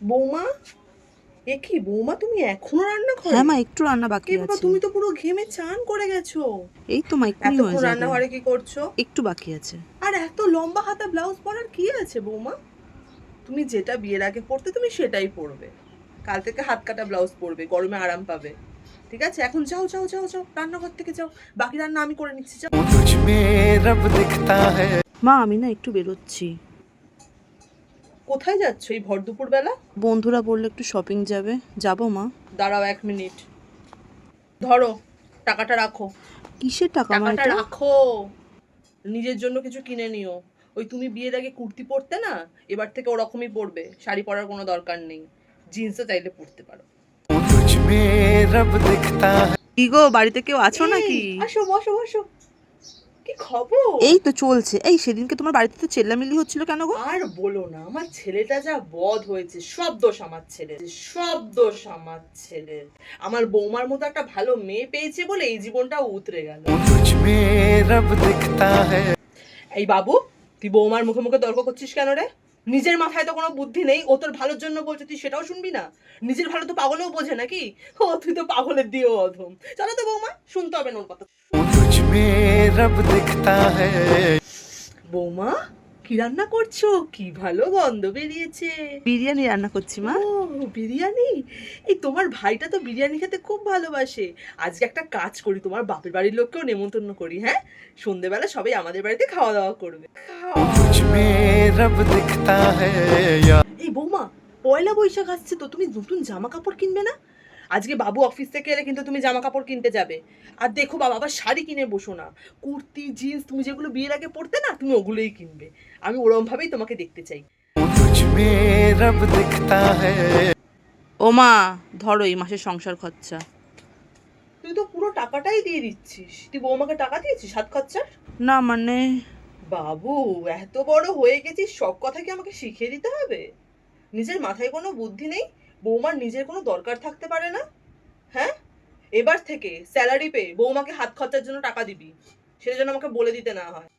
বৌমা, এ কি বৌমা, তুমি এখনো রান্না করো? হ্যাঁ মা, একটু রান্না বাকি বাবা, আছে। তুমি তো পুরো ঘেমে চান করে গেছো। এই তো মা, এক্ষুনি হয়ে এতক্ষণ যাবে। রান্নাঘরে কি করছো? একটু বাকি আছে। আর এত লম্বা হাতা ব্লাউজ পরার কি আছে বৌমা? তুমি যেটা বিয়ের আগে পরতে তুমি সেটাই পরবে। কাল থেকে হাত কাটা ব্লাউজ পরবে, গরমে আরাম পাবে। ঠিক আছে, এখন যাও যাও যাও যাও, রান্নাঘর থেকে যাও, বাকি রান্না আমি করে নিচ্ছি, যাও। মা আমি না একটু বেরোচ্ছি। কোথায় যাচ্ছ এই ভর দুপুর বেলা? বন্ধুরা বললো একটু শপিং যাবে। যাবো মা। দাঁড়াও 1 মিনিট। ধরো, টাকাটা রাখো। কিসের টাকা মা টাকাটা এটা? রাখো, নিজের জন্য কিছু কিনে নিও। ওই তুমি বিয়ের আগে কুর্তি পরতে না, এবার থেকে ওরকমই পরবে, শাড়ি পরার কোনো দরকার নেই। জিন্সও চাইলে পরতে পারো। কি গো, বাড়িতে কেউ আছো নাকি? আসো, বসো বসো। কি খবর? এই তো চলছে। এই সেদিনকে তোমার বাড়িতে তো চেল্লামিল্লি হচ্ছিল কেন গো? আর বলো না, আমার ছেলেটা যা বদ হয়েছে, সব দোষ আমার ছেলের, সব দোষ আমার ছেলের। আমার বৌমার মতো একটা ভালো মেয়ে পেয়েছে বলে এই জীবনটা উতরে গেল। এই বাবু, তুই বৌমার মুখে মুখে তর্ক করছিস কেন রে? নিজের মাথায় তো কোনো বুদ্ধি নেই, ও তোর ভালোর জন্য বলছে, তুই সেটাও শুনবি না? নিজের ভালো তো পাগলেও বোঝে নাকি? ও তুই তো পাগলের দিয়েও অধম। চলো তো বৌমা, শুনতে হবে না ওর কথা। বৌমা, কি রান্না করছো? কি ভালো গন্ধ বেরিয়েছে। বিরিয়ানি রান্না করছি মা। ও বিরিয়ানি। এই তোমার ভাইটা তো বিরিয়ানি খেতে খুব ভালোবাসে। আজকে একটা কাজ করি, তোমার বাপের বাড়ির লোককেও নেমন্তন্ন করি, হ্যাঁ? সন্ধেবেলা সবাই আমাদের বাড়িতে খাওয়া দাওয়া করবে। এই বৌমা, পয়লা বৈশাখ আসছে তো, তুমি নতুন জামা কাপড় কিনবে না? আজকে বাবু অফিস থেকে এলে কিন্তু তুমি জামা কাপড় কিনতে যাবে। আর দেখো বাবা, আবার শাড়ি কিনে বসো না। কুর্তি জিন্স তুমি যেগুলো বিয়ের আগে পরতে না, তুমি ওগুলোই কিনবে। আমি ওরম ভাবেই তোমাকে দেখতে চাই। ও মা, ধরো এই মাসের সংসার খরচা। তুই তো পুরো টাকাটাই দিয়ে দিচ্ছিস। তুই বৌমাকে টাকা দিয়েছিস হাত খরচার? না মানে, বাবু, এত বড় হয়ে গেছিস, সব কথা কি আমাকে শিখিয়ে দিতে হবে? নিজের মাথায় কোনো বুদ্ধি নেই? বৌমার নিজের কোনো দরকার থাকতে পারে না? হ্যাঁ, এবার থেকে স্যালারি পেয়ে বৌমাকে হাত খরচার জন্য টাকা দিবি, সেটা যেন আমাকে বলে দিতে না হয়।